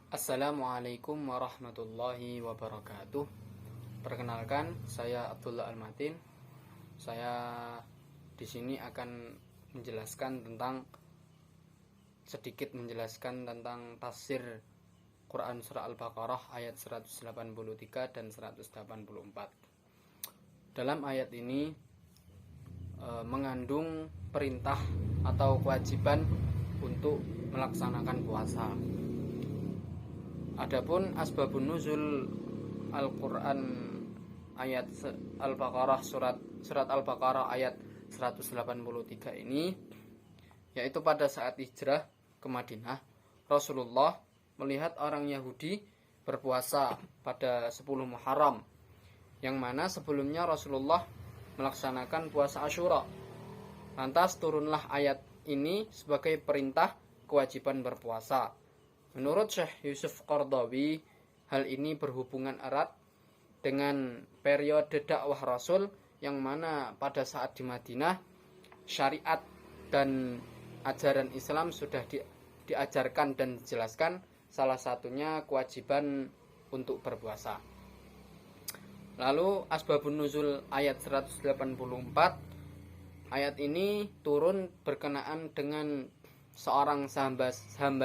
Assalamualaikum warahmatullahi wabarakatuh. Perkenalkan, saya Abdullah Al-Matin. Saya di sini akan sedikit menjelaskan tentang tafsir Quran surah Al-Baqarah ayat 183 dan 184. Dalam ayat ini mengandung perintah atau kewajiban untuk melaksanakan puasa. Adapun asbabun nuzul Al-Qur'an ayat Al-Baqarah surat Al-Baqarah ayat 183 ini, yaitu pada saat hijrah ke Madinah, Rasulullah melihat orang Yahudi berpuasa pada 10 Muharram, yang mana sebelumnya Rasulullah melaksanakan puasa Asyura. Lantas turunlah ayat ini sebagai perintah kewajiban berpuasa. Menurut Syekh Yusuf Qardawi, hal ini berhubungan erat dengan periode dakwah Rasul, yang mana pada saat di Madinah syariat dan ajaran Islam sudah diajarkan dan dijelaskan, salah satunya kewajiban untuk berpuasa. Lalu asbabun nuzul ayat 184, ayat ini turun berkenaan dengan seorang hamba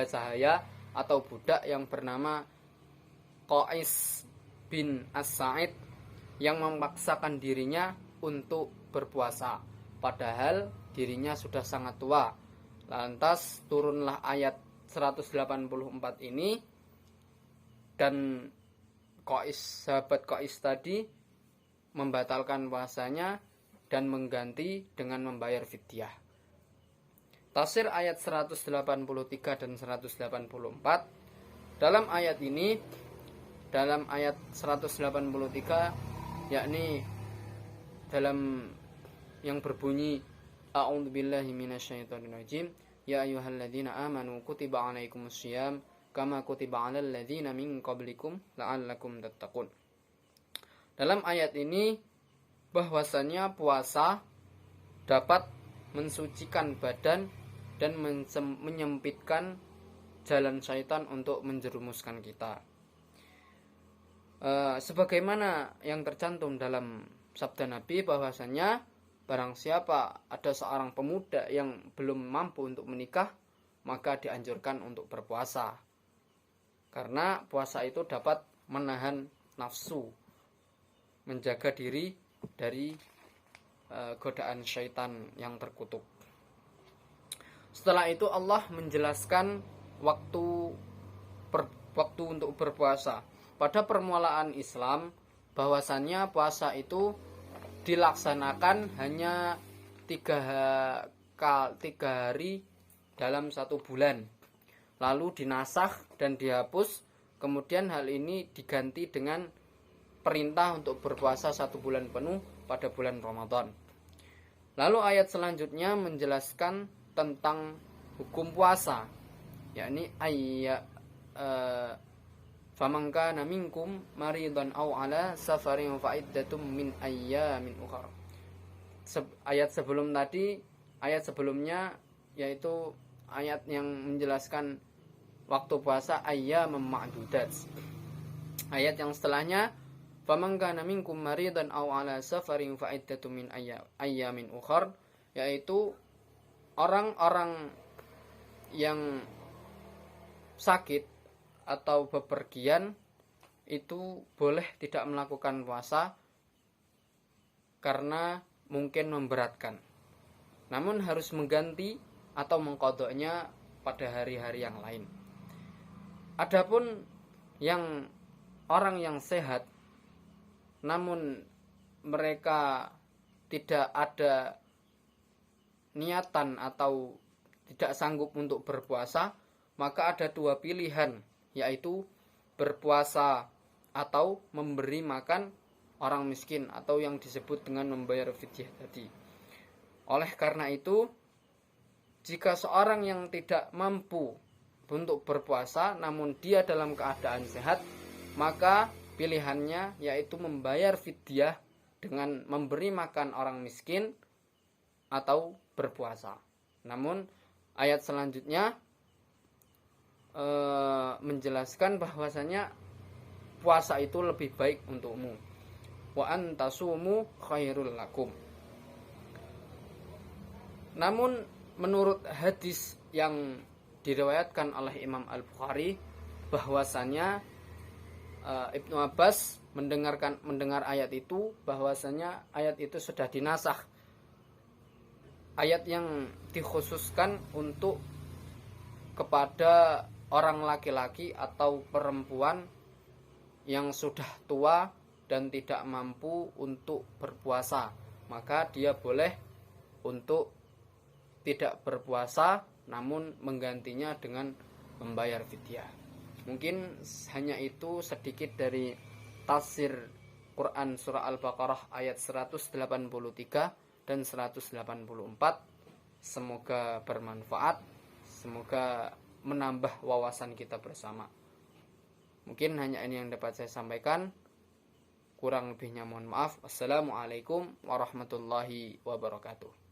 sahaya atau budak yang bernama Qais bin As-Sa'id, yang memaksakan dirinya untuk berpuasa padahal dirinya sudah sangat tua. Lantas turunlah ayat 184 ini, dan sahabat Qais tadi membatalkan puasanya dan mengganti dengan membayar fidyah. Tafsir ayat 183 dan 184. Dalam ayat 183, yakni dalam yang berbunyi A'udzubillahi minasyaitonirrajim, ya ayyuhalladzina amanu kutiba alaikumussyiyam kama kutiba alal ladzina min qablikum la'allakum tattaqun. Dalam ayat ini bahwasanya puasa dapat mensucikan badan dan menyempitkan jalan syaitan untuk menjerumuskan kita. Sebagaimana yang tercantum dalam sabda Nabi, bahwasanya barang siapa ada seorang pemuda yang belum mampu untuk menikah, maka dianjurkan untuk berpuasa. Karena puasa itu dapat menahan nafsu, menjaga diri dari godaan syaitan yang terkutuk. Setelah itu Allah menjelaskan waktu untuk berpuasa. Pada permulaan Islam, bahwasannya puasa itu dilaksanakan hanya 3 hari dalam 1 bulan. Lalu dinasakh dan dihapus. Kemudian hal ini diganti dengan perintah untuk berpuasa 1 bulan penuh pada bulan Ramadan. Lalu ayat selanjutnya menjelaskan tentang hukum puasa, yakni faman kana minkum maridan aw ala safarin fa iddatum min ayyamin ukhra. Ayat sebelumnya yaitu ayat yang menjelaskan waktu puasa ayyamum ma'dudat. Ayat yang setelahnya faman kana minkum maridan aw ala safarin fa iddatum min ayyamin ukhra, yaitu orang-orang yang sakit atau bepergian itu boleh tidak melakukan puasa karena mungkin memberatkan, namun harus mengganti atau mengqadha'nya pada hari-hari yang lain. Adapun yang orang yang sehat namun mereka tidak ada niatan atau tidak sanggup untuk berpuasa, maka ada 2 pilihan, yaitu berpuasa atau memberi makan orang miskin, atau yang disebut dengan membayar fidyah tadi. Oleh karena itu, jika seorang yang tidak mampu untuk berpuasa namun dia dalam keadaan sehat, maka pilihannya yaitu membayar fidyah dengan memberi makan orang miskin atau berpuasa. Namun ayat selanjutnya menjelaskan bahwasanya puasa itu lebih baik untukmu. Wa antasumu khairul lakum. Namun menurut hadis yang diriwayatkan oleh Imam Al-Bukhari bahwasanya Ibnu Abbas mendengar ayat itu, bahwasanya ayat itu sudah dinasakh. Ayat yang dikhususkan untuk kepada orang laki-laki atau perempuan yang sudah tua dan tidak mampu untuk berpuasa, maka dia boleh untuk tidak berpuasa namun menggantinya dengan membayar fidyah. Mungkin hanya itu sedikit dari tafsir Quran surah Al-Baqarah ayat 183 dan 184. Semoga bermanfaat, semoga menambah wawasan kita bersama. Mungkin hanya ini yang dapat saya sampaikan. Kurang lebihnya mohon maaf. Wassalamualaikum warahmatullahi wabarakatuh.